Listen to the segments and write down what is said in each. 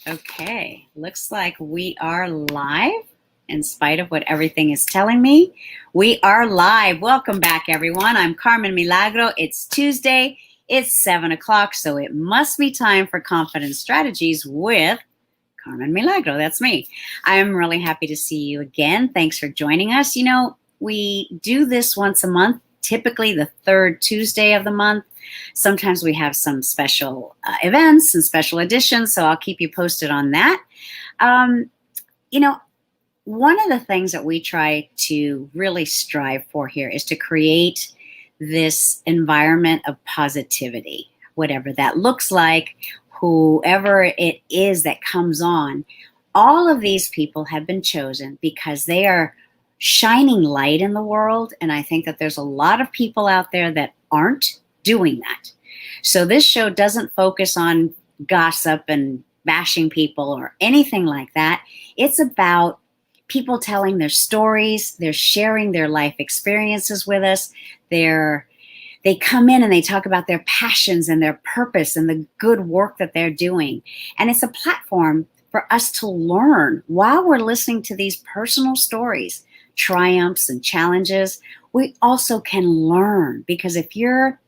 Okay, looks like we are live in spite of what everything is telling me. We are live. Welcome back, everyone. I'm Carmen Milagro. It's Tuesday. It's 7 o'clock, so it must be time for Confidence Strategies with Carmen Milagro. That's me. I'm really happy to see you again. Thanks for joining us. You know, we do this once a month, typically the third Tuesday of the month. Sometimes we have some special events and special editions, so I'll keep you posted on that. You know, one of the things that we try to really strive for here is to create this environment of positivity, whatever that looks like, whoever it is that comes on. All of these people have been chosen because they are shining light in the world, and I think that there's a lot of people out there that aren't doing that. So this show doesn't focus on gossip and bashing people or anything like that. It's about people telling their stories. They're sharing their life experiences with us. They come in and they talk about their passions and their purpose and the good work that they're doing. And it's a platform for us to learn while we're listening to these personal stories, triumphs and challenges. We also can learn, because if you're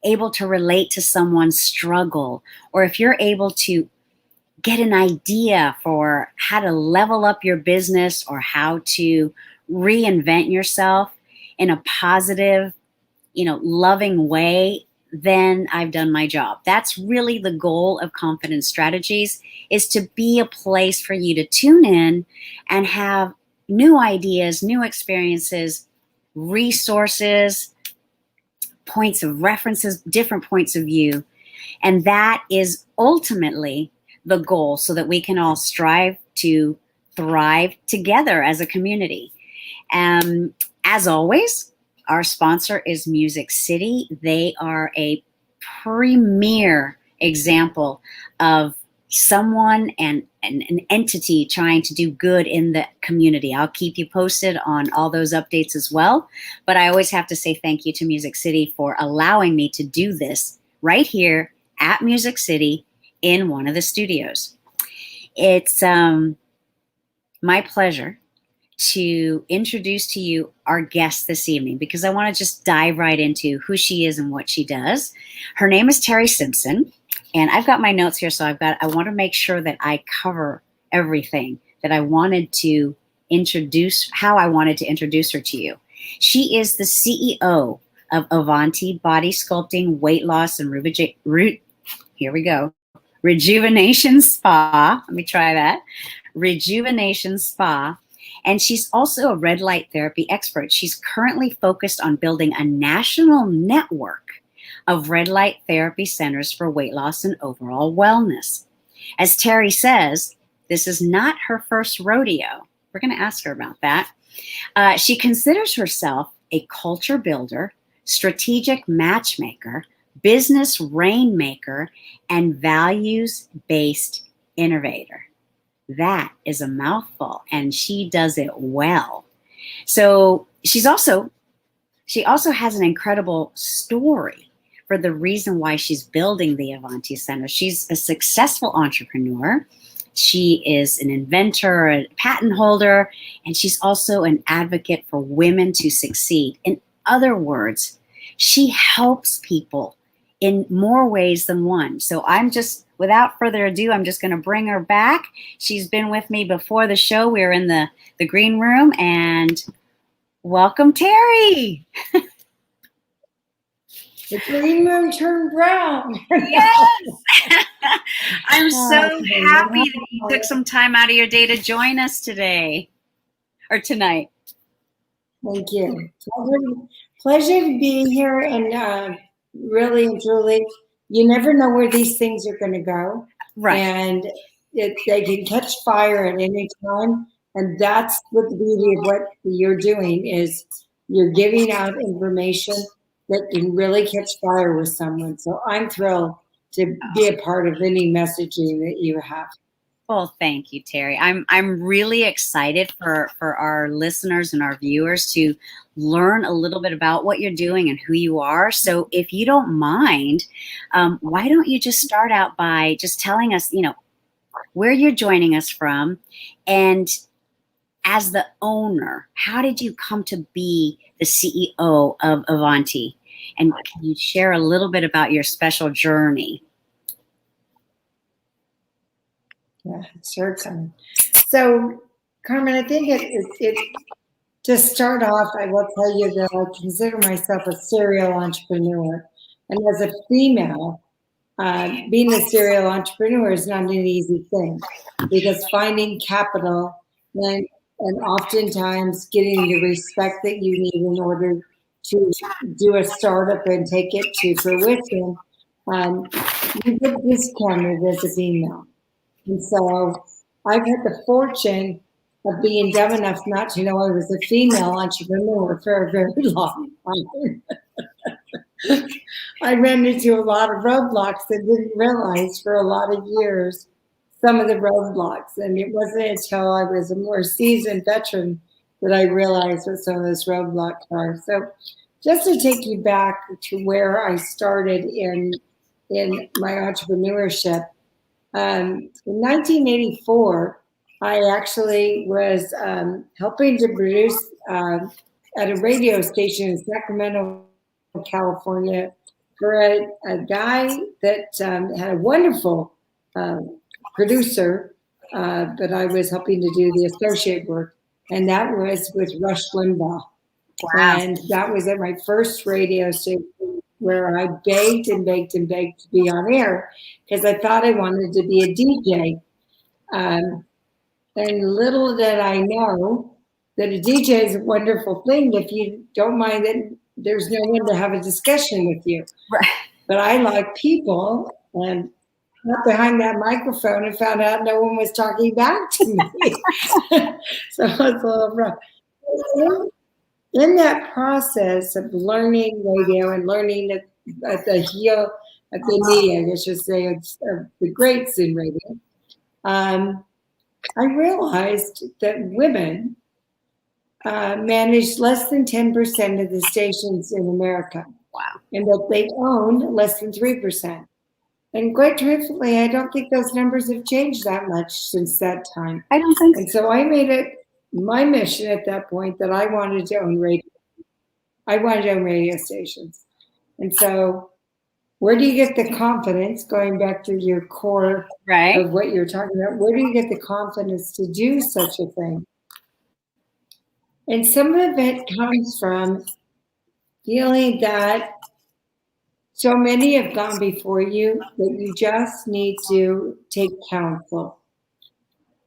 able to relate to someone's struggle, or if you're able to get an idea for how to level up your business or how to reinvent yourself in a positive, loving way, then I've done my job. That's really the goal of Confidence Strategies, is to be a place for you to tune in and have new ideas, new experiences, resources, points of references, different points of view. And that is ultimately the goal, so that we can all strive to thrive together as a community. As always, our sponsor is Music City. They are a premier example of someone and an entity trying to do good in the community. I'll keep you posted on all those updates as well. But I always have to say thank you to Music City for allowing me to do this right here at Music City in one of the studios. It's my pleasure to introduce to you our guest this evening, because I want to just dive right into who she is and what she does. Her name is Terri Simpson. And I've got my notes here, so I want to make sure that I cover everything that I wanted to introduce, how I wanted to introduce her to you. She is the CEO of Avanti Body Sculpting, Weight Loss, and Rejuvenation Spa. Let me try that. Rejuvenation Spa. And she's also a red light therapy expert. She's currently focused on building a national network of red light therapy centers for weight loss and overall wellness. As Terri says, this is not her first rodeo. We're going to ask her about that. She considers herself a culture builder, strategic matchmaker, business rainmaker, and values-based innovator. That is a mouthful, and she does it well. So she also has an incredible story for the reason why she's building the Avanti Center. She's a successful entrepreneur. She is an inventor, a patent holder, and she's also an advocate for women to succeed. In other words, she helps people in more ways than one. So without further ado, I'm just going to bring her back. She's been with me before the show. We were in the green room, and welcome, Terri. The green room turned brown. Yes. I'm so happy that you took some time out of your day to join us today or tonight. Thank you. Pleasure to be here, and really and truly, you never know where these things are going to go. Right. And they can catch fire at any time. And that's what the beauty of what you're doing is you're giving out information that can really catch fire with someone. So I'm thrilled to be a part of any messaging that you have. Well, thank you, Terri. I'm really excited for our listeners and our viewers to learn a little bit about what you're doing and who you are. So if you don't mind, why don't you just start out by just telling us, where you're joining us from, and as the owner, how did you come to be the CEO of Avanti? And can you share a little bit about your special journey? Yeah, sure, Carmen. So, Carmen, I think to start off, I will tell you that I consider myself a serial entrepreneur. And as a female, being a serial entrepreneur is not an easy thing, because finding capital and oftentimes getting the respect that you need in order to do a startup and take it to fruition, you get discounted as a female. And so I've had the fortune of being dumb enough not to know I was a female entrepreneur for a very long time. I ran into a lot of roadblocks and didn't realize for a lot of years some of the roadblocks. And it wasn't until I was a more seasoned veteran that I realized what some of those roadblocks are. So just to take you back to where I started in my entrepreneurship, in 1984, I actually was helping to produce at a radio station in Sacramento, California, for a guy that had a wonderful producer that I was helping to do the associate work, and that was with Rush Limbaugh. Wow. And that was at my first radio station, where I begged and begged and begged to be on air because I thought I wanted to be a DJ. And little did I know that a DJ is a wonderful thing if you don't mind that there's no one to have a discussion with you. Right. But I like people, and got behind that microphone and found out no one was talking back to me. So it was a little rough. In that process of learning radio and learning at the heel of the media, I should say, it's the greats in radio, I realized that women managed less than 10% of the stations in America. Wow. And that they own less than 3%. And quite truthfully, I don't think those numbers have changed that much since that time. I don't think so. And so I made it my mission at that point that I wanted to own radio. I wanted to own radio stations. And so where do you get the confidence, going back to your core Right. of what you're talking about, where do you get the confidence to do such a thing? And some of it comes from feeling that so many have gone before you that you just need to take counsel.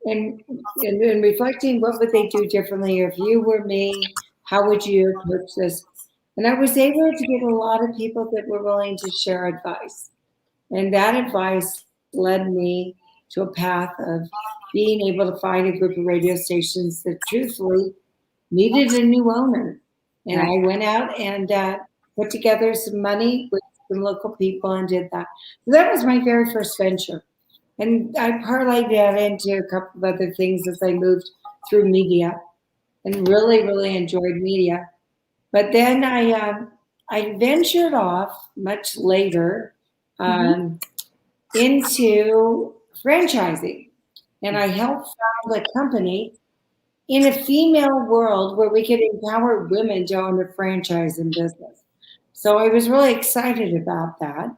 And reflecting, what would they do differently? If you were me, how would you approach this? And I was able to get a lot of people that were willing to share advice. And that advice led me to a path of being able to find a group of radio stations that truthfully needed a new owner. And I went out and put together some money with some local people and did that. So that was my very first venture. And I parlayed that into a couple of other things as I moved through media and really, really enjoyed media. But then I ventured off much later into franchising. And I helped found a company in a female world where we could empower women to own a franchise in business. So I was really excited about that.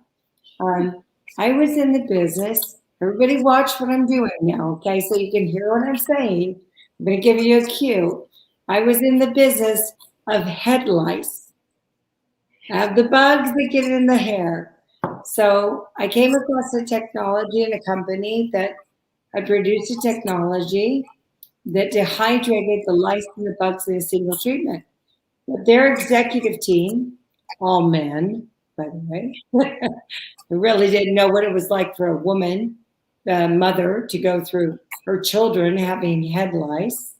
I was in the business. Everybody watch what I'm doing now, okay? So you can hear what I'm saying. I'm going to give you a cue. I was in the business of head lice, of the bugs that get in the hair. So I came across a technology in a company that had produced a technology that dehydrated the lice and the bugs in a single treatment. But their executive team, all men, by the way, who really didn't know what it was like for a woman, mother, to go through her children having head lice.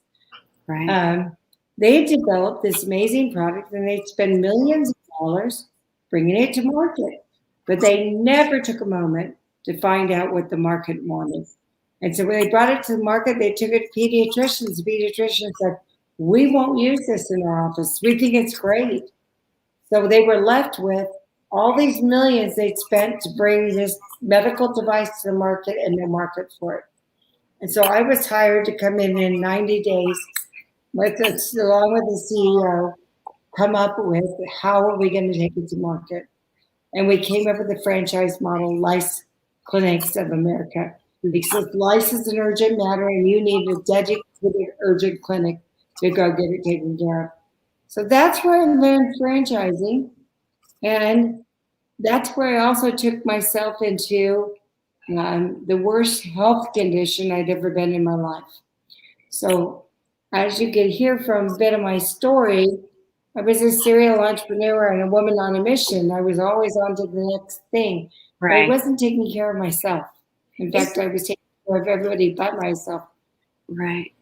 Right. They had developed this amazing product, and they'd spend millions of dollars bringing it to market. But they never took a moment to find out what the market wanted. And so when they brought it to the market, they took it to pediatricians. The pediatrician said, "We won't use this in our office. We think it's great." So they were left with all these millions they'd spent to bring this medical device to the market and no market for it. And so I was hired to come in 90 days, along with the CEO, come up with how are we going to take it to market. And we came up with the franchise model, Lice Clinics of America. Because lice is an urgent matter and you need a dedicated urgent clinic to go get it taken care of. So that's where I learned franchising. And that's where I also took myself into the worst health condition I'd ever been in my life. So, as you can hear from a bit of my story, I was a serial entrepreneur and a woman on a mission. I was always on to the next thing, but I wasn't taking care of myself. In fact, I was taking care of everybody but myself. Right.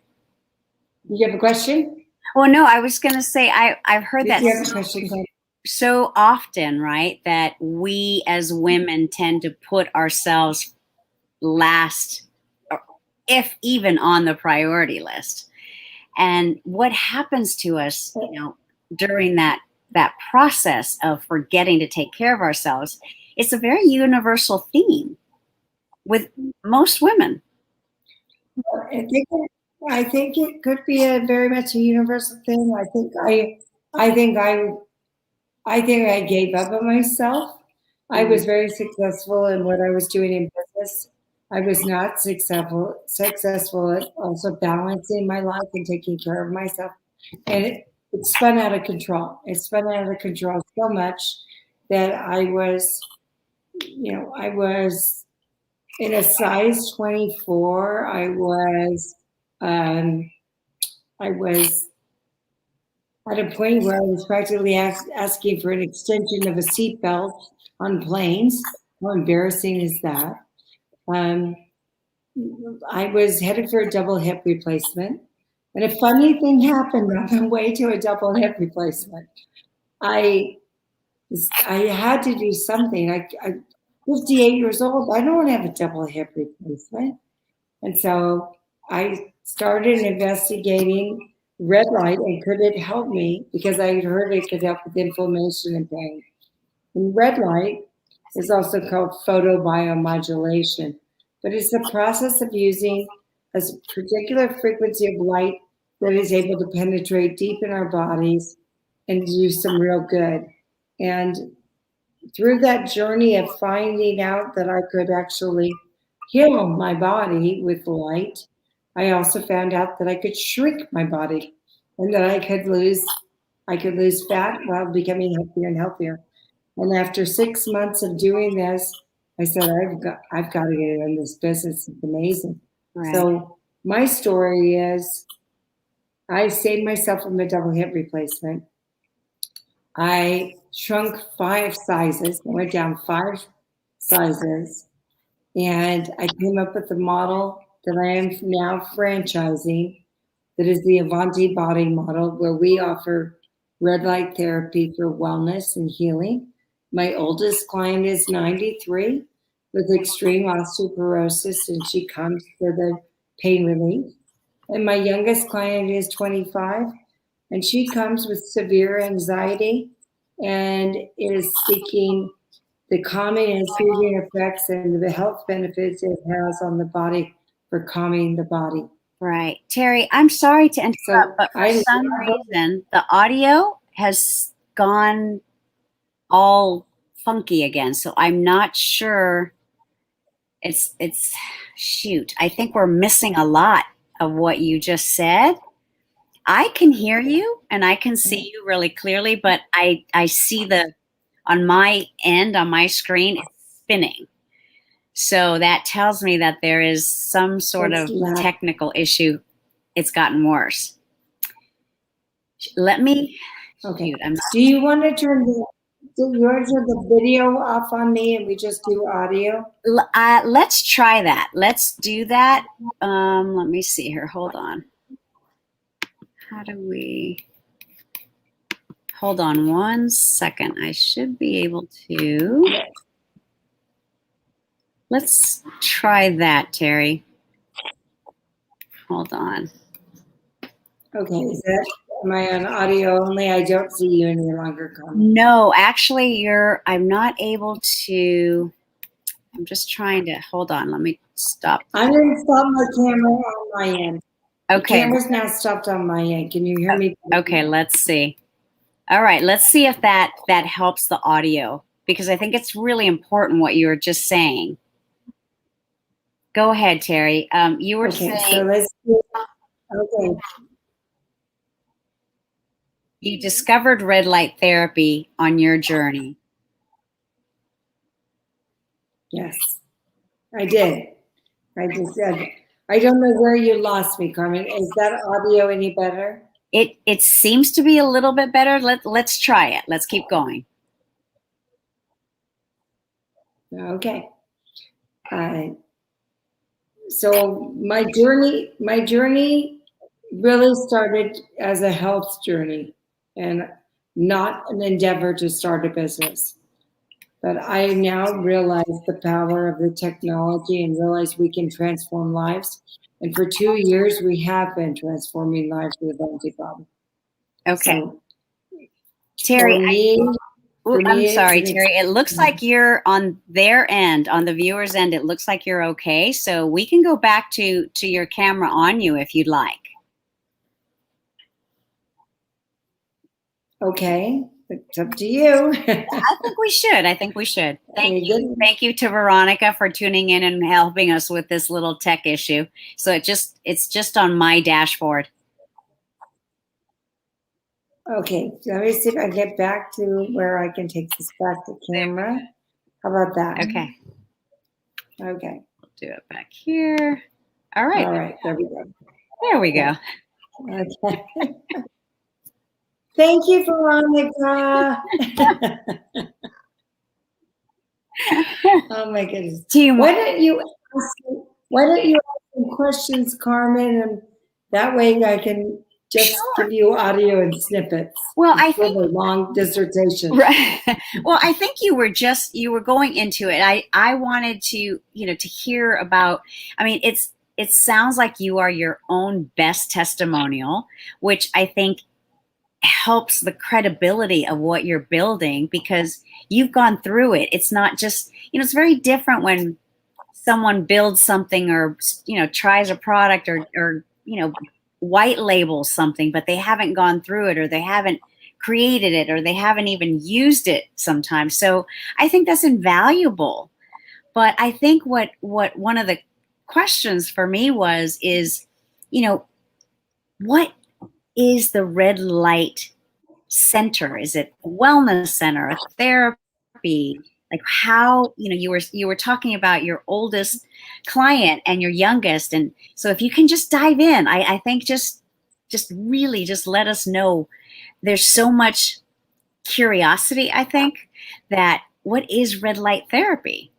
You have a question? Well, no, I was going to say I've heard that. You have a question? So often, right, that we as women tend to put ourselves last, if even on the priority list. And what happens to us, during that process of forgetting to take care of ourselves, it's a very universal theme with most women. I think it could be a very much a universal thing. I think I gave up on myself. I was very successful in what I was doing in business. I was not successful at also balancing my life and taking care of myself. And it spun out of control. It spun out of control so much that I was in a size 24. I was at a point where I was practically asking for an extension of a seatbelt on planes. How embarrassing is that? I was headed for a double hip replacement. And a funny thing happened on the way to a double hip replacement. I had to do something. I'm 58 years old. I don't want to have a double hip replacement. And so I started investigating red light and could it help me, because I had heard it could help with inflammation and pain. And red light is also called photobiomodulation, but it's the process of using a particular frequency of light that is able to penetrate deep in our bodies and do some real good. And through that journey of finding out that I could actually heal my body with light, I also found out that I could shrink my body and that I could lose fat while becoming healthier and healthier. And after 6 months of doing this, I said, I've got to get in this business. It's amazing. Right. So my story is I saved myself from a double hip replacement. I shrunk 5 sizes. I went down 5 sizes. And I came up with the model that I am now franchising, that is the Avanti body model, where we offer red light therapy for wellness and healing. My oldest client is 93 with extreme osteoporosis, and she comes for the pain relief. And my youngest client is 25, and she comes with severe anxiety and is seeking the calming and soothing effects and the health benefits it has on the body for calming the body. Right. Terri, I'm sorry to interrupt, but for some reason, the audio has gone all funky again. So I'm not sure. It's shoot. I think we're missing a lot of what you just said. I can hear you and I can see you really clearly, but I see on my end, on my screen, it's spinning. So that tells me that there is some sort of technical issue. It's gotten worse. Let me. Okay. Do you want to turn the video off on me and we just do audio? Let's try that. Let's do that. Let me see here. Hold on. How do we? Hold on 1 second. I should be able to. Let's try that, Terri. Hold on. Okay, am I on audio only? I don't see you any longer, Carmen. No, actually, I'm not able to. I'm just trying to, hold on, let me stop. I'm going to stop my camera on my end. Okay. The camera's now stopped on my end. Can you hear me? Okay, let's see. All right, let's see if that helps the audio, because I think it's really important what you were just saying. Go ahead, Terri. You were saying. So let's do, okay. You discovered red light therapy on your journey. Yes, I did. I just said, I don't know where you lost me, Carmen. Is that audio any better? It seems to be a little bit better. Let's try it. Let's keep going. Okay. So my journey really started as a health journey and not an endeavor to start a business. But I now realize the power of the technology and realize we can transform lives. And for 2 years, we have been transforming lives with Avanti. Okay. So, Terri, I'm sorry, it's Terri. It looks like you're on their end, on the viewer's end. It looks like you're okay. So we can go back to your camera on you if you'd like. okay. It's up to you. I think we should. Thank you to Veronica for tuning in and helping us with this little tech issue. So it's just on my dashboard. Okay, so let me see if I get back to where I can take this back to camera. How about that? Okay. Okay. We'll do it back here. All right. All right, there we go. There we go. Okay. Thank you, Veronica. Oh my goodness. Why don't you ask some questions, Carmen, and that way I can just give you audio and snippets. Well, I think a long dissertation. Right. Well, I think you were going into it. I wanted to, to hear about, I mean, it sounds like you are your own best testimonial, which I think helps the credibility of what you're building because you've gone through it. It's not just, it's very different when someone builds something or, tries a product or white labels something, but they haven't gone through it or they haven't created it or they haven't even used it sometimes. So I think that's invaluable. But I think what one of the questions for me is, what is the red light center? Is it a wellness center, a therapy? Like how, you were talking about your oldest client and your youngest. And so if you can just dive in, I think just really just let us know. There's so much curiosity, I think, that what is red light therapy?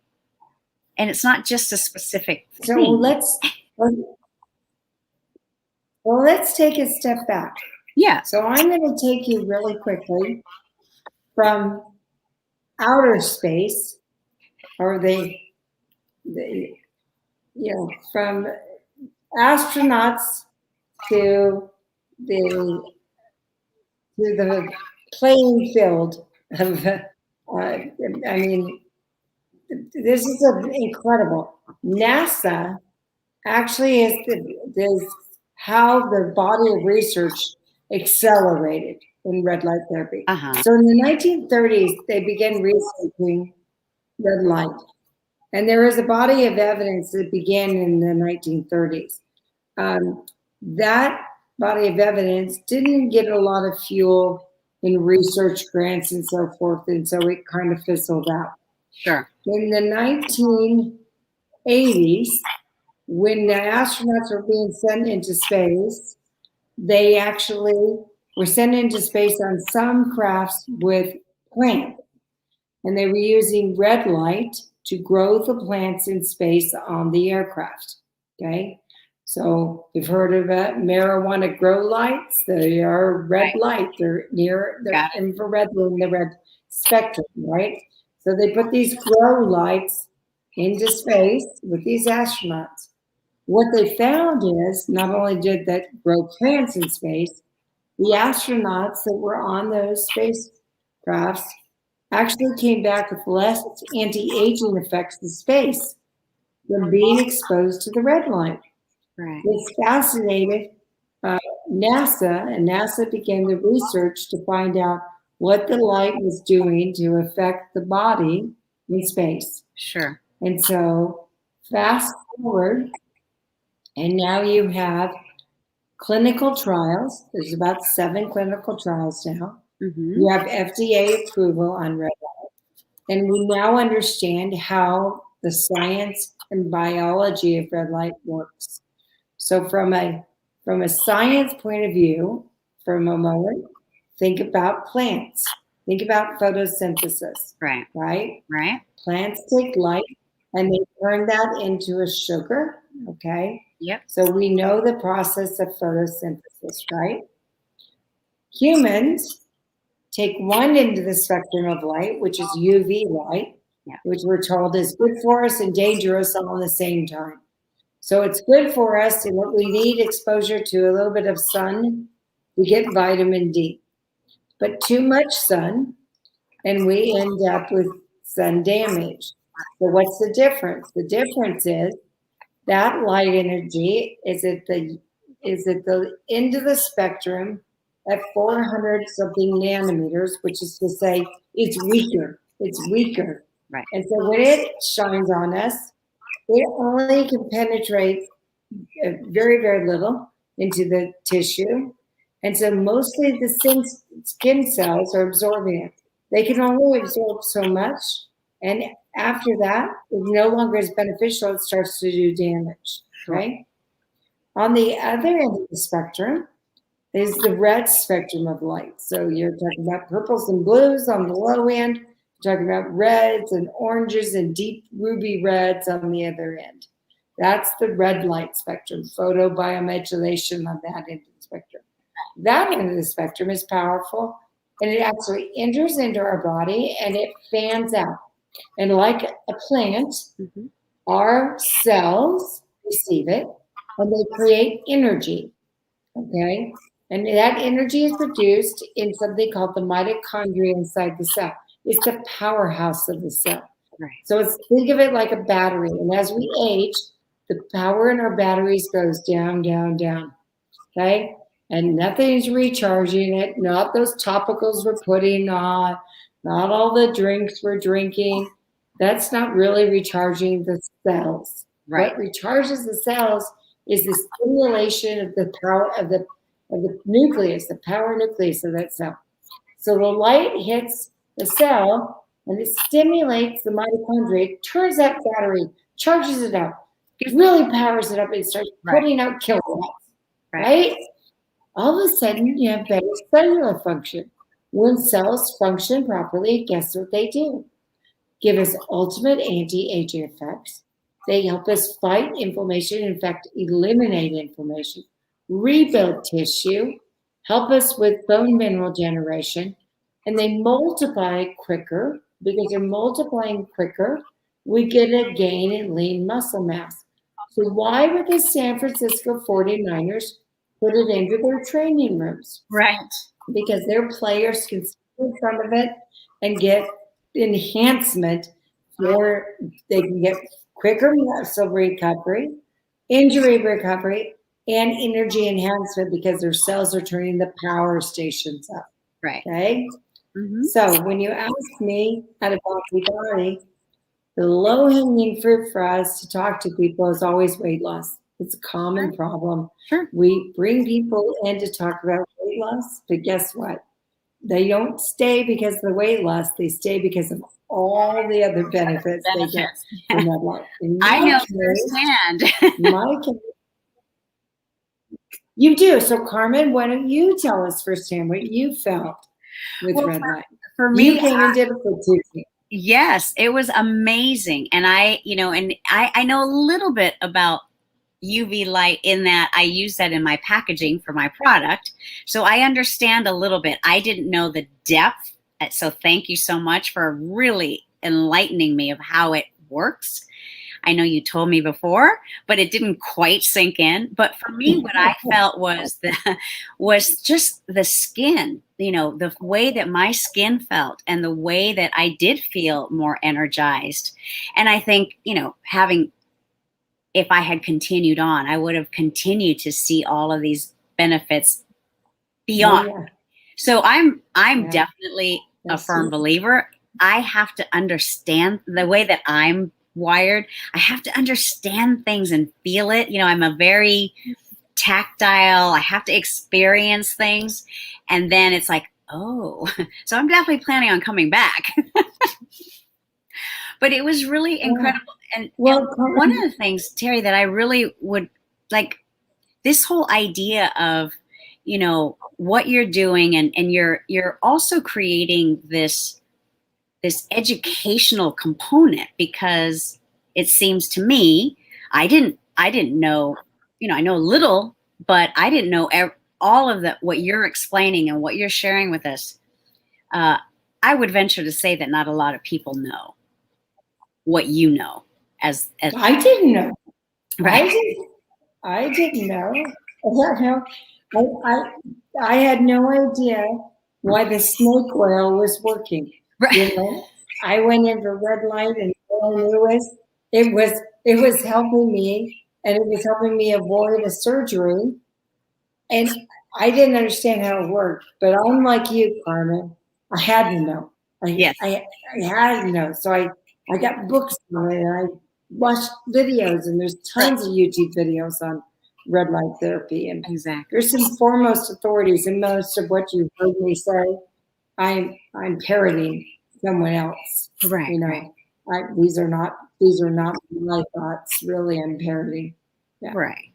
And it's not just a specific thing. So let's take a step back. Yeah. So I'm going to take you really quickly from outer space, or from astronauts to the playing field of. I mean, this is incredible. NASA actually is how the body of research accelerated in red light therapy. So in the 1930s, they began researching red light. And there is a body of evidence that began in the 1930s. That body of evidence didn't get a lot of fuel in research grants and so forth, and so it kind of fizzled out. Sure. In the 1980s, when the astronauts were being sent into space, they actually were sent into space on some crafts with plants. And they were using red light to grow the plants in space on the aircraft. Okay? So you've heard of marijuana grow lights. They are red light. They're infrared, in the red spectrum, right? So they put these grow lights into space with these astronauts. What they found is not only did that grow plants in space, the astronauts that were on those spacecrafts actually came back with less anti-aging effects in space than being exposed to the red light. Right. This fascinated NASA, and NASA began the research to find out what the light was doing to affect the body in space. Sure. And so, fast forward, and now you have clinical trials. There's about 7 clinical trials now. Mm-hmm. You have FDA approval on red light. And we now understand how the science and biology of red light works. So from a science point of view, for a moment, think about plants. Think about photosynthesis. Right. Right? Right. Plants take light and they turn that into a sugar. Okay. Yep. So we know the process of photosynthesis, right? Humans take one end of the spectrum of light, which is UV light, which we're told is good for us and dangerous all at the same time. So it's good for us, and what we need exposure to a little bit of sun, we get vitamin D. But too much sun, and we end up with sun damage. So what's the difference? The difference is that light energy is at the end of the spectrum at 400 something nanometers, which is to say it's weaker. It's weaker. Right. And so when it shines on us, it only can penetrate very, very little into the tissue. And so mostly the skin cells are absorbing it. They can only absorb so much. And after that, it no longer is beneficial. It starts to do damage, right? On the other end of the spectrum is the red spectrum of light. So you're talking about purples and blues on the low end. You're talking about reds and oranges and deep ruby reds on the other end. That's the red light spectrum, photobiomodulation on that end of the spectrum. That end of the spectrum is powerful, and it actually enters into our body and it fans out. And like a plant, our cells receive it and they create energy. Okay? And that energy is produced in something called the mitochondria inside the cell. It's the powerhouse of the cell. Right. So think of it like a battery. And as we age, the power in our batteries goes down, down, down. Okay? And nothing's recharging it. Not those topicals we're putting on. Not all the drinks we're drinking. That's not really recharging the cells. Right. What recharges the cells is the stimulation of the power of the nucleus, the power nucleus of that cell. So the light hits the cell and it stimulates the mitochondria. It turns that battery, charges it up, it really powers it up and starts putting out kilowatts. Right? All of a sudden, you have better cellular function. When cells function properly, guess what they do? Give us ultimate anti-aging effects. They help us fight inflammation, in fact, eliminate inflammation, rebuild tissue, help us with bone mineral generation, and they multiply quicker. Because they're multiplying quicker, we get a gain in lean muscle mass. So why would the San Francisco 49ers put it into their training rooms? Right. Because their players can sit in front of it and get enhancement they can get quicker muscle recovery, injury recovery, and energy enhancement because their cells are turning the power stations up. Right. Okay? So when you ask me at Avanti Body, the low-hanging fruit for us to talk to people is always weight loss. It's a common problem. Sure. We bring people in to talk about weight loss, but guess what? They don't stay because of the weight loss. They stay because of all the other benefits they get from that life. I know firsthand. You do. So, Carmen, why don't you tell us firsthand what you felt with red light? For me, you came and did it for Tuesday. Yes, it was amazing. And I know a little bit about UV light in that I use that in my packaging for my product. So I understand a little bit. I didn't know the depth. So thank you so much for really enlightening me of how it works. I know you told me before, but it didn't quite sink in. But for me, what I felt was just the skin, the way that my skin felt and the way that I did feel more energized. And I think, if I had continued on, I would have continued to see all of these benefits beyond. Oh, yeah. So I'm Yeah. definitely a Yes, firm yes. believer. I have to understand the way that I'm wired. I have to understand things and feel it. I'm a very tactile. I have to experience things. And then it's like, oh, so I'm definitely planning on coming back. But it was really incredible. And Well, one of the things, Terri, that I really would like, this whole idea of, what you're doing, and you're also creating this educational component, because it seems to me, I didn't know, I know a little, but I didn't know all of what you're explaining and what you're sharing with us. I would venture to say that not a lot of people know what you know as I didn't know. right. I didn't know. I had no idea why the snake oil was working. Right. I went in for red light, and all I knew was it was helping me, and it was helping me avoid a surgery. And I didn't understand how it worked, but I'm like you, Carmen. I had to know. Yes. I had to know. So I got books on it, and I watched videos, and there's tons of YouTube videos on red light therapy. And Exactly. there's some foremost authorities, and most of what you've heard me say, I'm parroting someone else. Right. Right. These are not my thoughts. Really, I'm parroting. Yeah. Right.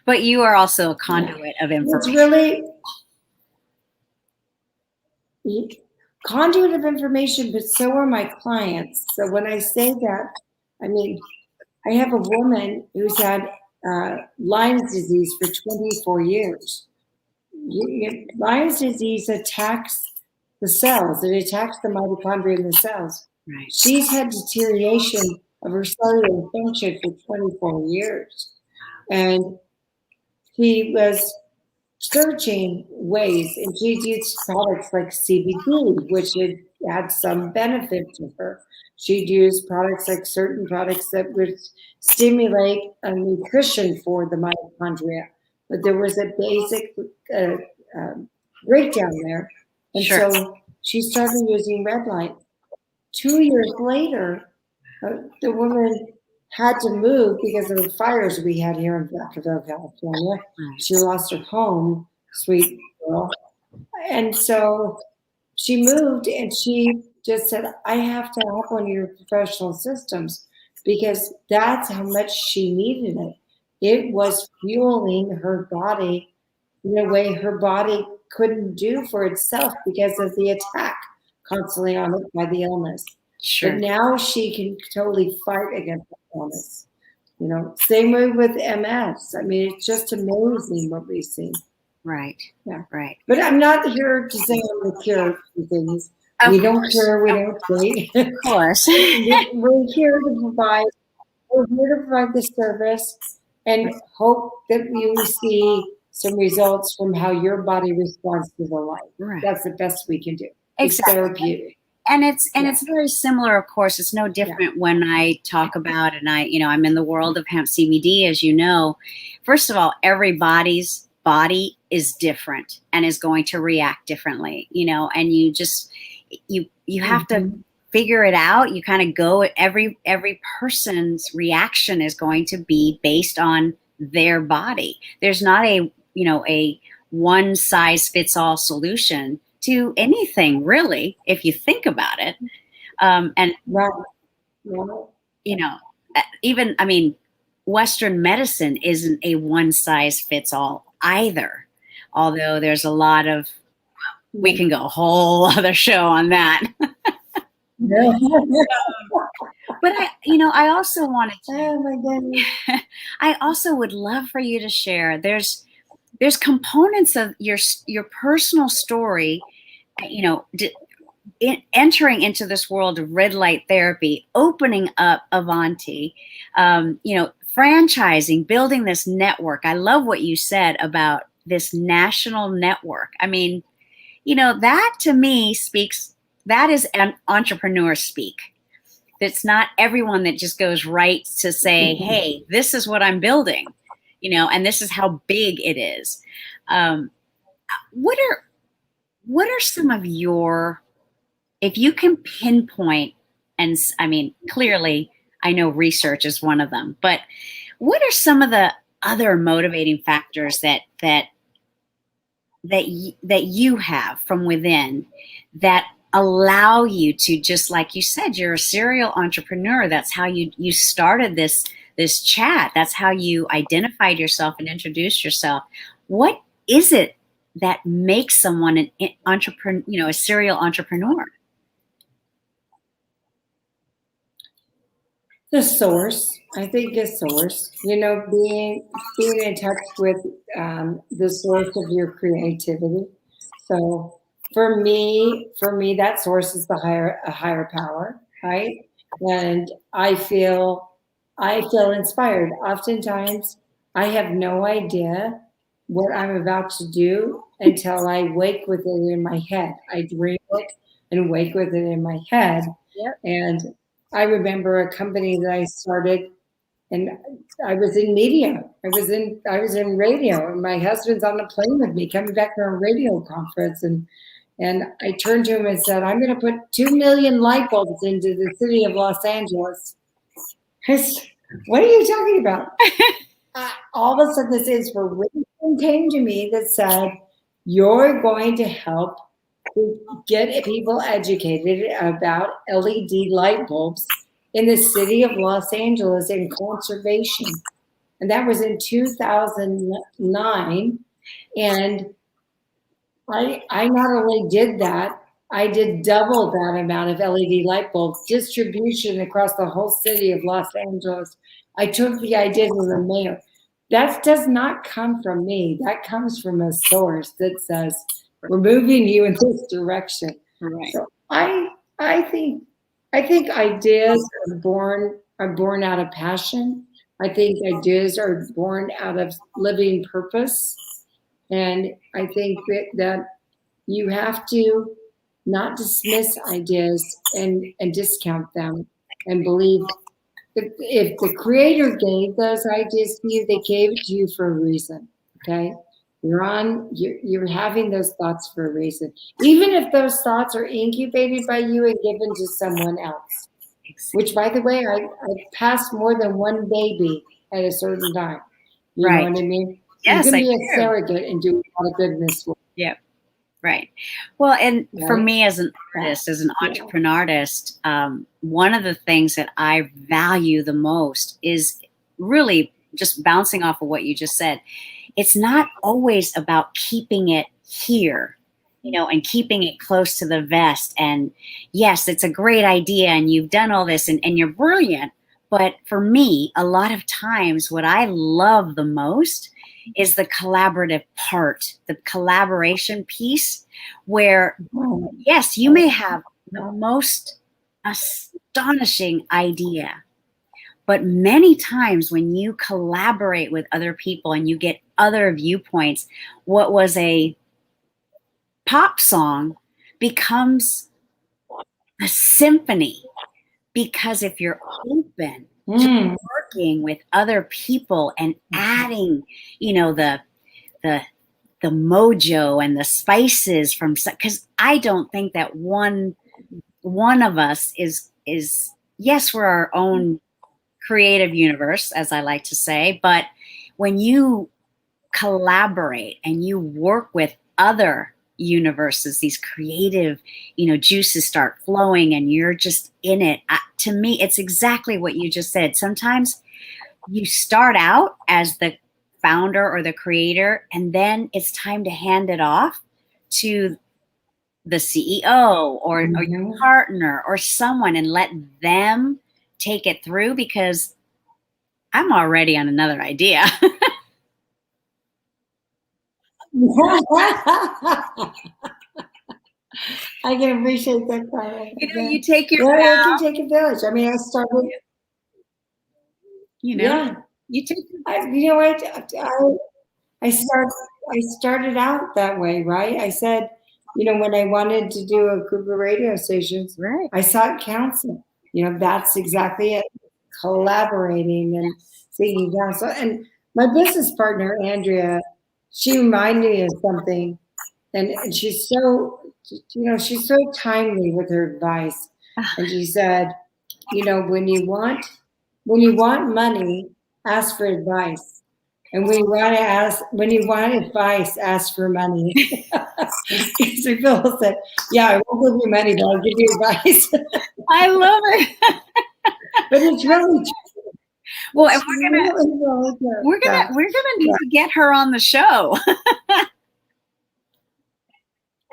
But you are also a conduit of information. It's really conduit of information, but so are my clients. So when I say that, I mean, I have a woman who's had Lyme's disease for 24 years. Lyme's disease attacks the cells. It attacks the mitochondria in the cells. Right. She's had deterioration of her cellular function for 24 years. And she was searching ways, and she'd used products like CBD, which had some benefit to her. She'd use products like certain products that would stimulate a nutrition for the mitochondria, but there was a basic breakdown there. And Sure. so she started using red light. 2 years later, the woman had to move because of the fires we had here in Vacaville, California. She lost her home, sweet girl. And so she moved, and she just said, I have to have one of your professional systems, because that's how much she needed it. It was fueling her body in a way her body couldn't do for itself because of the attack constantly on it by the illness. Sure. But now she can totally fight against the illness. Same way with MS. I mean, it's just amazing what we've seen. Right. Yeah. Right. But I'm not here to say I'm the cure for things. We don't cure, we don't treat. Of course. We're here to provide. We're here to provide the service and hope that you see some results from how your body responds to the light. Right. That's the best we can do. Exactly. It's therapeutic. And it's very similar, of course. It's no different when I talk about, and I'm in the world of hemp CBD, as you know. First of all, everybody's body is different and is going to react differently, and you just you have to figure it out. You kind of go, every person's reaction is going to be based on their body. There's not a one size fits all solution to anything, really, if you think about it. And even Western medicine isn't a one size fits all either, although there's a lot of, we can go a whole other show on that. But I also wanted to, oh my goodness. I also would love for you to share, there's components of your personal story, entering into this world of red light therapy, opening up Avanti, franchising, building this network. I love what you said about this national network. I mean, that to me that is an entrepreneur speak. It's not everyone that just goes right to say, hey, this is what I'm building, and this is how big it is. What are some of your, if you can pinpoint, and I mean, clearly I know research is one of them, but what are some of the other motivating factors that you have from within that allow you to, just like you said, you're a serial entrepreneur. That's how you started this chat. That's how you identified yourself and introduced yourself. What is it that makes someone an entrepreneur, a serial entrepreneur? The source, I think, is source. Being in touch with the source of your creativity. So for me, that source is a higher power, right? And I feel inspired. Oftentimes, I have no idea what I'm about to do until I wake with it in my head. I dream it and wake with it in my head. Yep. And I remember a company that I started, and I was in media. I was in radio, and my husband's on the plane with me coming back from a radio conference, and I turned to him and said, "I'm going to put 2 million light bulbs into the city of Los Angeles." What are you talking about? All of a sudden, this inspiration came to me that said, "You're going to help get people educated about LED light bulbs in the city of Los Angeles in conservation." And that was in 2009. And I not only did that, I did double that amount of LED light bulb distribution across the whole city of Los Angeles. I took the idea to the mayor. That does not come from me. That comes from a source that says, we're moving you in this direction. Right. So I think ideas are born out of passion. I think ideas are born out of living purpose. And I think that you have to not dismiss ideas and discount them, and believe if the creator gave those ideas to you, they gave it to you for a reason. Okay? You're having those thoughts for a reason. Even if those thoughts are incubated by you and given to someone else. Which, by the way, I passed more than one baby at a certain time. You know what I mean? Yes, you can be a surrogate and do a lot of goodness. Yeah. Right. Well, and for me as an artist, as an entrepreneur artist, one of the things that I value the most is really just bouncing off of what you just said. It's not always about keeping it here, and keeping it close to the vest. And yes, it's a great idea and you've done all this and you're brilliant. But for me, a lot of times what I love the most is the collaborative part, the collaboration piece, where, yes, you may have the most astonishing idea, but many times when you collaborate with other people and you get other viewpoints, what was a pop song becomes a symphony. Because if you're open to working with other people and adding, the mojo and the spices from, because I don't think that one of us is yes, we're our own creative universe, as I like to say, but when you collaborate and you work with other universes, these creative, juices start flowing and you're just in it. To me, it's exactly what you just said. Sometimes you start out as the founder or the creator, and then it's time to hand it off to the CEO or your partner or someone and let them take it through, because I'm already on another idea. I can appreciate that, Carmen. You take your Yeah, it vow. can take a village. I mean, I started. Yeah, You take your vow. you know what? I start. I started out that way, right? I said, when I wanted to do a group of radio stations, Right. I sought counsel. That's exactly it. Collaborating and seeking counsel. And my business partner, Andrea, she reminded me of something, and she's she's so timely with her advice. And she said, when you want money, ask for advice. And when you want advice, ask for money. So Phil said, "Yeah, I won't give you money, but I'll give you advice." I love it. But it's really true. Well, and We're we're gonna need to get her on the show.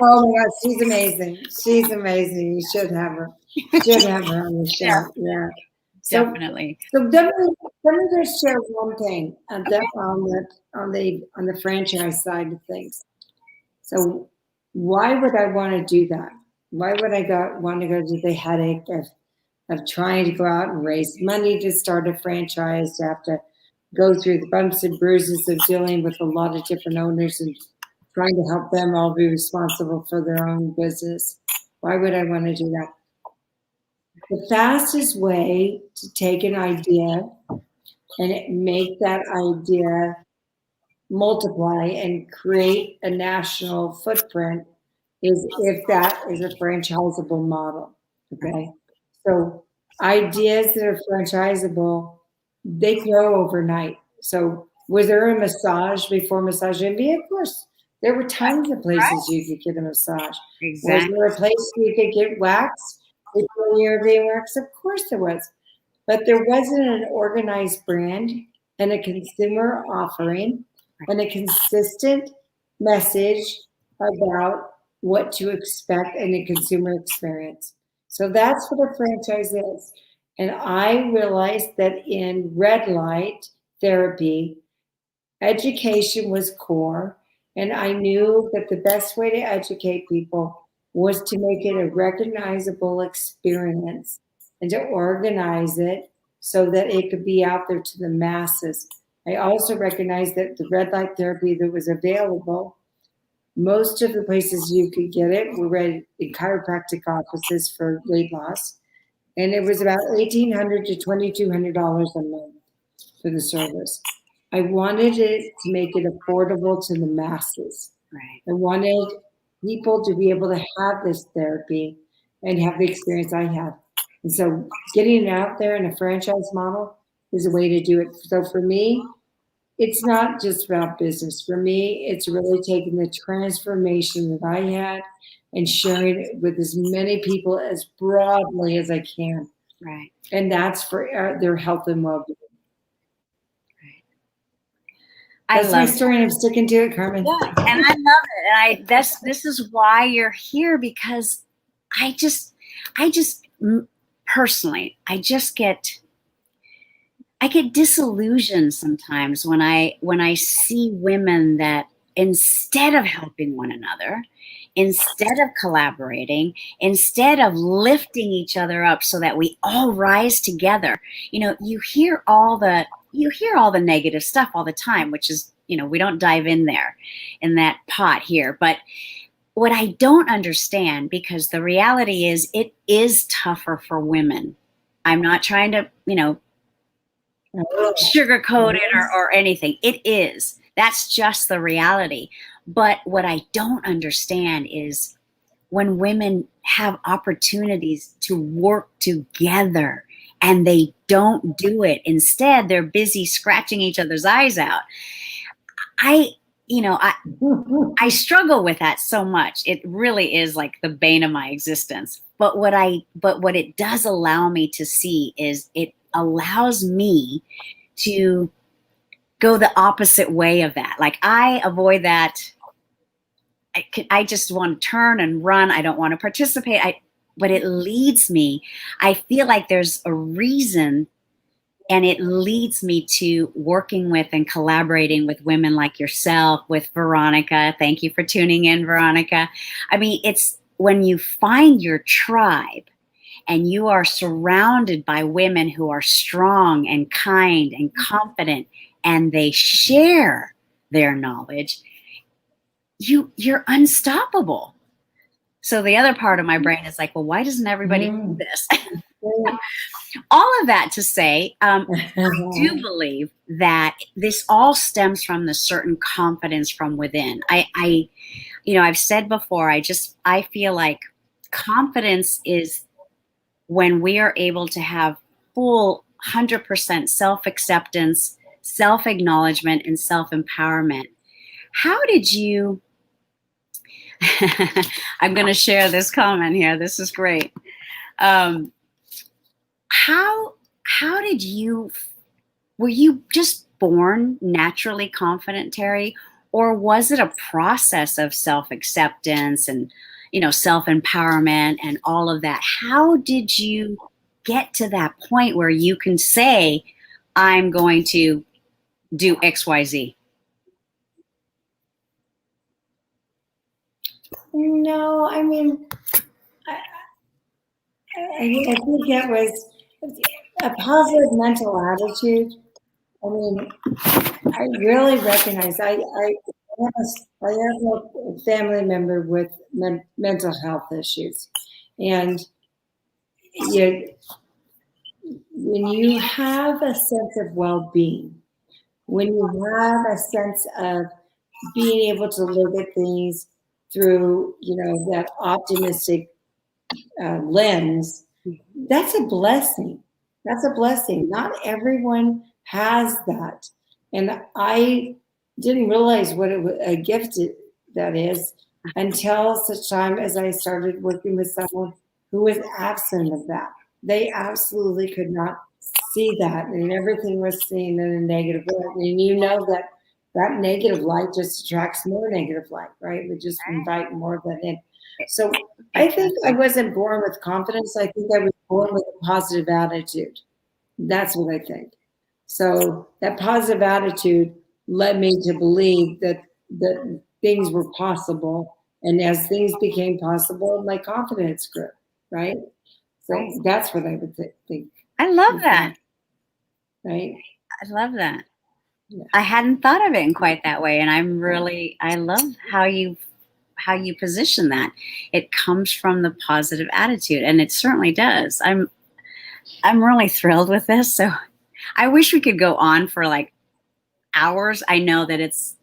Oh my God, she's amazing. She's amazing. You should have her. Should have her on the show. Yeah. So, Definitely. So let me just share one thing on the franchise side of things. So why would I want to do that? Why would I want to go through the headache of trying to go out and raise money to start a franchise, to have to go through the bumps and bruises of dealing with a lot of different owners and trying to help them all be responsible for their own business? Why would I want to do that? The fastest way to take an idea and make that idea multiply and create a national footprint is if that is a franchisable model. Okay. So ideas that are franchisable, they grow overnight. So was there a massage before Massage Envy? Of course. There were tons of places you could get a massage. Exactly. Was there a place you could get waxed before you were being waxed? Of course there was. But there wasn't an organized brand and a consumer offering and a consistent message about what to expect in a consumer experience. So that's what a franchise is. And I realized that in red light therapy, education was core. And I knew that the best way to educate people was to make it a recognizable experience and to organize it so that it could be out there to the masses. I also recognized that the red light therapy that was available, most of the places you could get it were in chiropractic offices for weight loss. And it was about $1,800 to $2,200 a month for the service. I wanted it to make it affordable to the masses. Right. I wanted people to be able to have this therapy and have the experience I have. And so getting it out there in a franchise model is a way to do it. So for me, it's not just about business. For me, it's really taking the transformation that I had and sharing it with as many people as broadly as I can. Right. And that's for their health and well-being. That's my story, and I'm sticking to it, Carmen. Yeah, and I love it. And this is why you're here, because I just personally, I get disillusioned sometimes when I see women that instead of helping one another, instead of collaborating, instead of lifting each other up so that we all rise together, you hear all the negative stuff all the time, which is, we don't dive in there in that pot here. But what I don't understand, because the reality is it is tougher for women. I'm not trying to, sugarcoat it or anything. It is. That's just the reality. But what I don't understand is when women have opportunities to work together and they don't do it. Instead, they're busy scratching each other's eyes out. I struggle with that so much. It really is like the bane of my existence. But what it does allow me to see is it allows me to go the opposite way of that. Like, I avoid that. I just want to turn and run. I don't want to participate. But it leads me. I feel like there's a reason, and it leads me to working with and collaborating with women like yourself, with Veronica. Thank you for tuning in, Veronica. I mean, when you find your tribe and you are surrounded by women who are strong and kind and confident, and they share their knowledge, you're unstoppable. So the other part of my brain is like, well, why doesn't everybody do this? All of that to say, I do believe that this all stems from the certain confidence from within. I've said before, I feel like confidence is when we are able to have full 100% self-acceptance, self-acknowledgement, and self-empowerment. How did you, I'm going to share this comment here. This is great. How did you, were you just born naturally confident, Terri? Or was it a process of self-acceptance and, self-empowerment and all of that? How did you get to that point where you can say, I'm going to do XYZ? No, I mean, I think that was a positive mental attitude. I mean, I really recognize I have a family member with mental health issues, and when you have a sense of well-being, when you have a sense of being able to look at things through, that optimistic lens, that's a blessing. That's a blessing. Not everyone has that. And I didn't realize what a gift that is until such time as I started working with someone who was absent of that. They absolutely could not see that, and everything was seen in a negative light. And that negative light just attracts more negative light, right? We just invite more of that in. So I think I wasn't born with confidence. I think I was born with a positive attitude. That's what I think. So that positive attitude led me to believe that things were possible. And as things became possible, my confidence grew, right? So that's what I would think. I love that. Right? I love that. Yeah. I hadn't thought of it in quite that way. And I love how you position that. It comes from the positive attitude, and it certainly does. I'm really thrilled with this. So I wish we could go on for like hours. I know that it's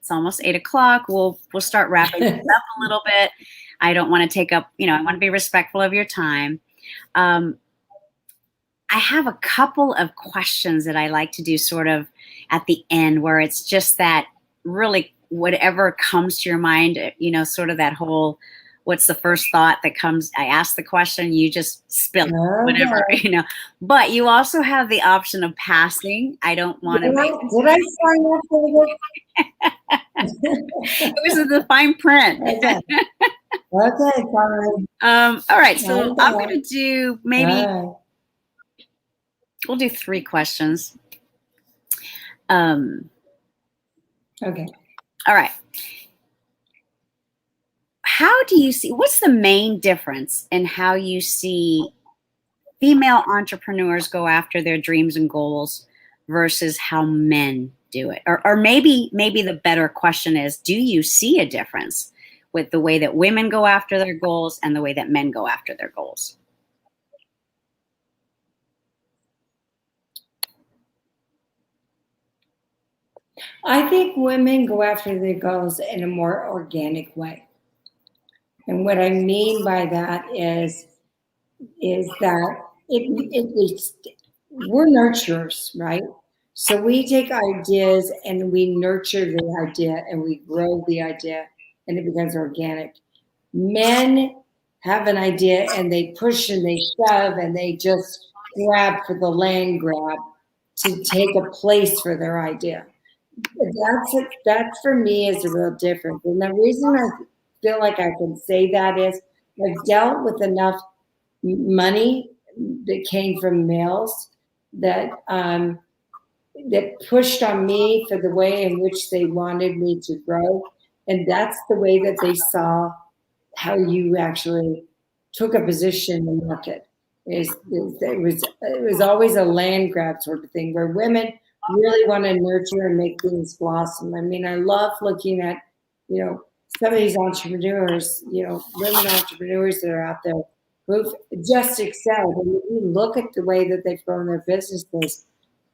almost 8 o'clock. We'll start wrapping this up a little bit. I don't want to take up, I want to be respectful of your time. I have a couple of questions that I like to do sort of at the end, where it's just that really whatever comes to your mind, sort of that whole, what's the first thought that comes? I ask the question, you just spill it, whatever, But you also have the option of passing. I don't want to. Did I sign up for it was in the fine print. Okay, fine. All right, so I'm going to do we'll do 3 questions. Okay. All right. How do you see, what's the main difference in how you see female entrepreneurs go after their dreams and goals versus how men do it? Or maybe the better question is, do you see a difference with the way that women go after their goals and the way that men go after their goals? I think women go after their goals in a more organic way. And what I mean by that is that we're nurturers, right? So we take ideas and we nurture the idea and we grow the idea and it becomes organic. Men have an idea and they push and they shove and they just grab for the land grab to take a place for their idea. That for me is a real difference. And the reason I feel like I can say that is I've dealt with enough money that came from males that pushed on me for the way in which they wanted me to grow, and that's the way that they saw how you actually took a position in the market. It was always a land grab sort of thing where women really want to nurture and make things blossom. I mean, I love looking at, some of these entrepreneurs, women entrepreneurs that are out there who've just excelled. And if you look at the way that they've grown their businesses,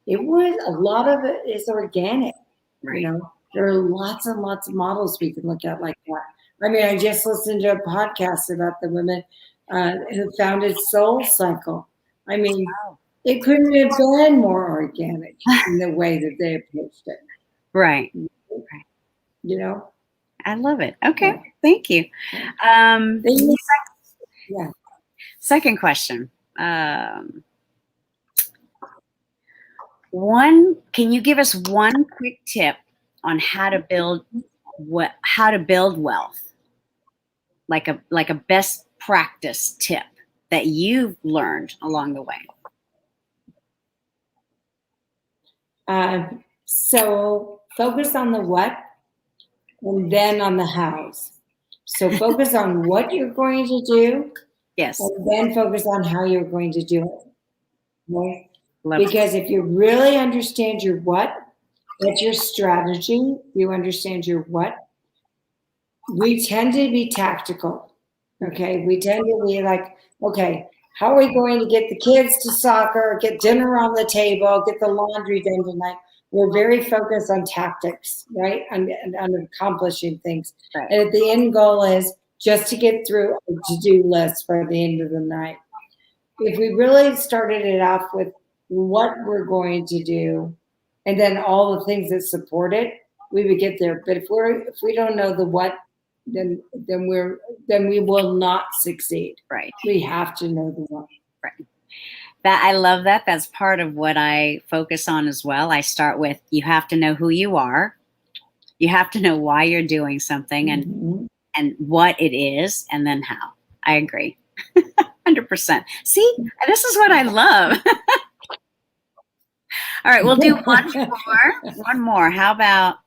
a lot of it is organic. Right. There are lots and lots of models we can look at like that. I mean, I just listened to a podcast about the women who founded Soul Cycle. I mean, it couldn't have been more organic in the way that they approached it. Right. I love it. Okay. Yeah. Thank you. Yeah. Second question. Can you give us one quick tip on how to build wealth? Like a best practice tip that you've learned along the way. So focus on the what and then on the hows. So focus on what you're going to do. Yes. And then focus on how you're going to do it. Okay? Because if you really understand your what, that's your strategy, you understand your what, we tend to be tactical. Okay. We tend to be like, okay, how are we going to get the kids to soccer, get dinner on the table, get the laundry done tonight? We're very focused on tactics, right? And accomplishing things. Right. And the end goal is just to get through a to-do list by the end of the night. If we really started it off with what we're going to do and then all the things that support it, we would get there. But if we don't know the what, then we will not succeed. Right. We have to know the what. Right. I love that. That's part of what I focus on as well. I start with, you have to know who you are. You have to know why you're doing something and what it is, and then how. I agree. 100%. See, this is what I love. All right, we'll do one more. How about,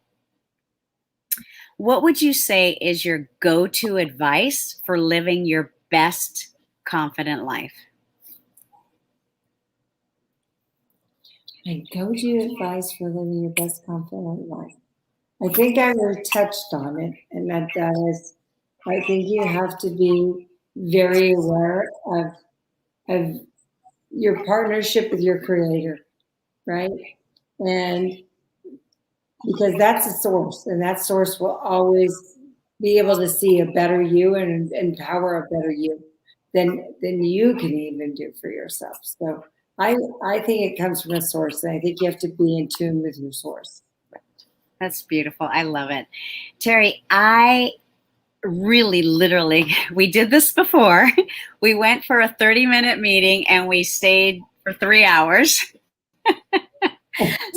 what would you say is your go-to advice for living your best confident life? My go-to advice for living your best confident life. I think I already touched on it, and that is, I think you have to be very aware of your partnership with your creator, right? And because that's a source, and that source will always be able to see a better you and empower a better you than you can even do for yourself. So I think it comes from a source, and I think you have to be in tune with your source. That's beautiful. I love it. Terri, I really, literally, we did this before. We went for a 30-minute meeting and we stayed for 3 hours.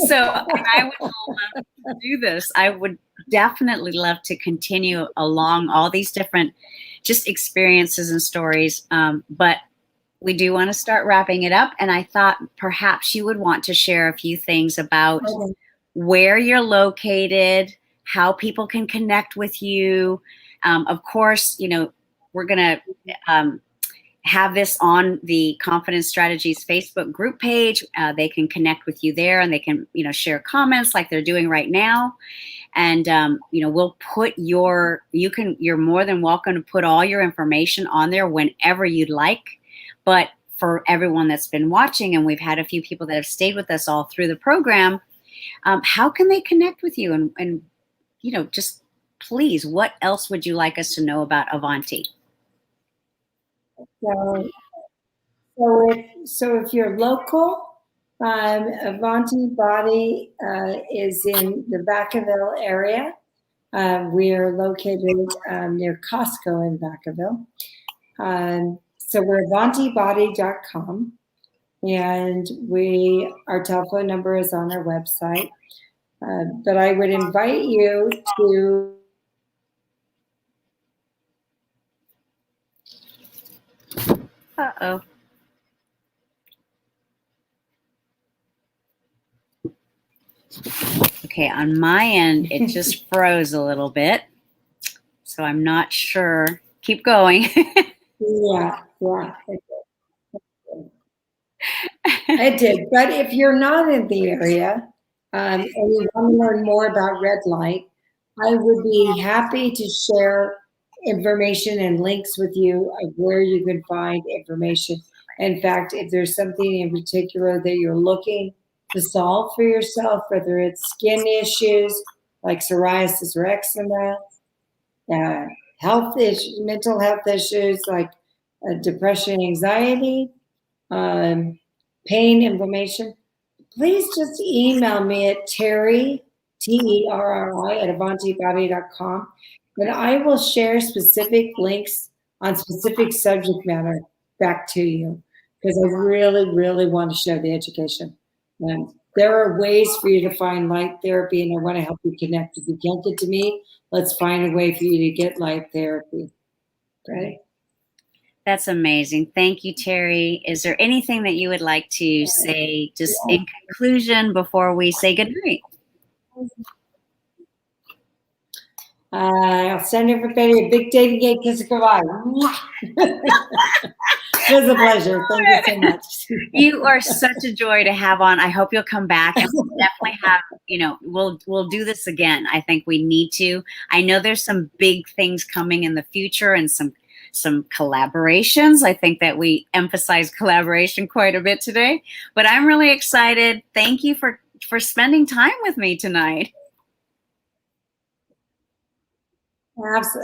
So I would love to do this. I would definitely love to continue along all these different just experiences and stories. But we do want to start wrapping it up. And I thought perhaps you would want to share a few things about where you're located, how people can connect with you. Of course, we're going to have this on the Confidence Strategies Facebook group page. They can connect with you there, and they can, share comments like they're doing right now. And, we'll put you're more than welcome to put all your information on there whenever you'd like. But for everyone that's been watching, and we've had a few people that have stayed with us all through the program, how can they connect with you? And just please, what else would you like us to know about Avanti? So if you're local, Avanti Body is in the Vacaville area. We are located near Costco in Vacaville. So we're avantibody.com, and our telephone number is on our website. But I would invite you to Uh-oh. Okay, on my end, it just froze a little bit. So I'm not sure. keep going. Yeah. It did. But if you're not in the area and you want to learn more about red light, I would be happy to share information and links with you of where you can find information. In fact, if there's something in particular that you're looking to solve for yourself, whether it's skin issues like psoriasis or eczema, health issues, mental health issues like depression, anxiety, um, pain, inflammation, please just email me at Terri, Terri, at avantibody.com. And I will share specific links on specific subject matter back to you because I really, really want to share the education. And there are ways for you to find light therapy, and I want to help you connect. If you can't get to me, let's find a way for you to get light therapy. Okay? That's amazing. Thank you, Terri. Is there anything that you would like to say just in conclusion before we say goodnight? I'll send everybody a big dating game kiss and goodbye. It was a pleasure. Thank you so much. You are such a joy to have on. I hope you'll come back, and we'll definitely have, we'll do this again. I think we need to. I know there's some big things coming in the future and some collaborations. I think that we emphasize collaboration quite a bit today, but I'm really excited. Thank you for spending time with me tonight.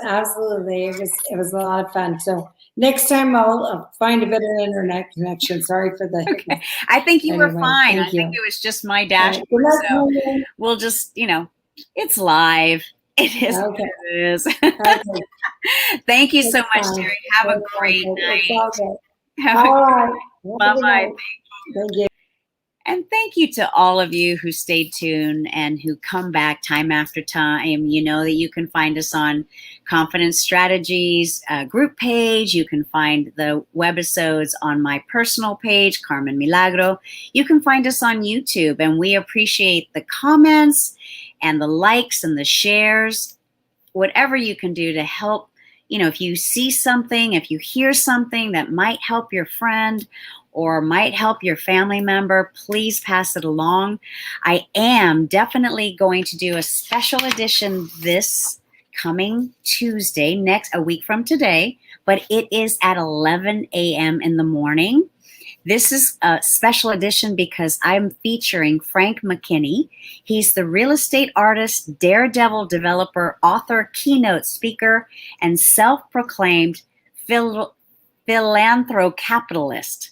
Absolutely. It was a lot of fun. So next time I'll find a better internet connection. Sorry for the okay. I think you were fine. I think it was just my dashboard. So we'll just, it's live. It is what it is. Okay. Thank you so much, Terri. Have a great night. All right. Bye-bye. Thank you. And thank you to all of you who stayed tuned and who come back time after time. You know that you can find us on Confidence Strategies group page. You can find the webisodes on my personal page, Carmen Milagro. You can find us on YouTube, and we appreciate the comments and the likes and the shares. Whatever you can do to help, if you see something, if you hear something that might help your friend or might help your family member, please pass it along. I am definitely going to do a special edition this coming Tuesday, a week from today, but it is at 11 a.m. in the morning. This is a special edition because I'm featuring Frank McKinney. He's the real estate artist, daredevil developer, author, keynote speaker, and self-proclaimed philanthrocapitalist.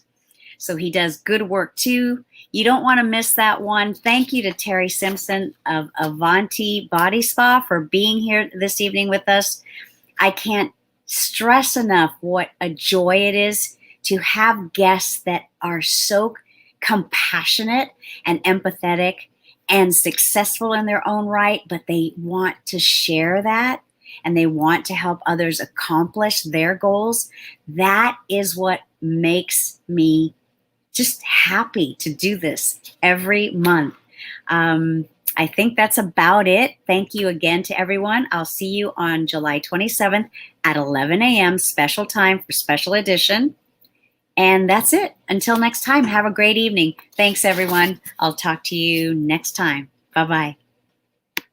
So he does good work too. You don't want to miss that one. Thank you to Terri Simpson of Avanti Body Spa for being here this evening with us. I can't stress enough what a joy it is to have guests that are so compassionate and empathetic and successful in their own right, but they want to share that and they want to help others accomplish their goals. That is what makes me just happy to do this every month. I think that's about it. Thank you again to everyone. I'll see you on July 27th at 11 a.m. special time for special edition. And that's it. Until next time, have a great evening. Thanks, everyone. I'll talk to you next time. Bye-bye.